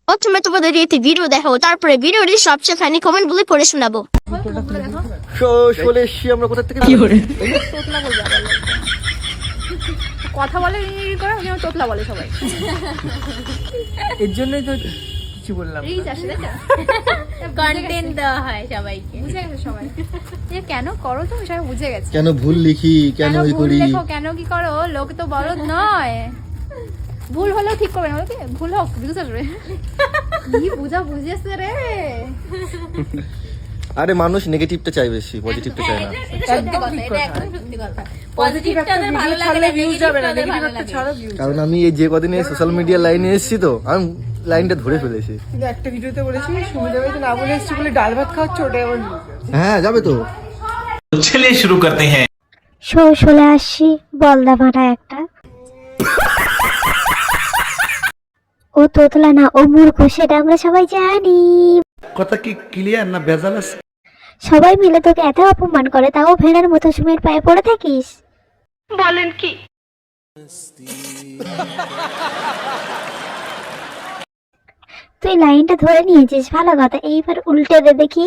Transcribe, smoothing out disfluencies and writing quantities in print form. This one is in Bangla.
প্রথমে তোমাদের একটি ভিডিও দেখাবো, তারপরে ভিডিওটি সবচেয়ে ফানি কমেন্ট গুলি পড়ে শোনাবো। চলে এসছি আমরা কোথা থেকে? তোতলা বলবে আবার লোক। কথা বলে করে উনি তোতলা বলে সবাই। এর জন্যই তো কিছু বললাম। রিচ আসে দেখো, কন্টেন্ট দেওয়া হয় সবাইকে। বুঝে গেছে সবাই যে কেন করো, তুমি সবাই বুঝে গেছে। কেন ভুল লিখি, কেন ওই ভুল করি? লেখো, কেন কি করো, লোক তো বলদ নয়। ভুল হলেও ঠিক করবে না, বলো কি ভুল হোক বুঝতে আসবে। কি বুঝা বুঝেছে রে। আরে মানুষ নেগেটিভটা চাই বেশি, পজিটিভটা চায় না। একদম ঠিক কথা। সত্যি কথা। পজিটিভ একটা পজিটিভটাদের ভালো ভিডিও লাগে ছাড়লে না, ভিউজ যাবে না, নেগেটিভটাদের নেগেটিভ ভালো একটা লাগে। ছাড়া ভিউজ। কারণ আমি এই যে কদিন এই সোশ্যাল মিডিয়া লাইনে এসেছি তো আমি লাইনটা ধরে ফেলেছি। কিন্তু একটা ভিডিওতে বলেছি সুমিতা ভাই তো না বলে এসেছি বলে ডাল ভাত খাওয়াচ্ছে, ওটাই আমার views আছে। হ্যাঁ যাবে তো। चलिए शुरू करते हैं। চলে আসছি বলদা ভাটা একটা। ও তোতলা না, ও মূর্খ, সেটা আমরা সবাই জানি। কথা কি ক্লিয়ার না ভেজাল আছে? সবাই মিলে তোকে এত অপমান করে, তাও ভেড়ার মতো সুমির পায়ে পড়ে থাকিস। বলেন কি? তুই লাইনটা ধরে নিয়েছিস, ভালো কথা। এইবার উল্টে দে দেখি।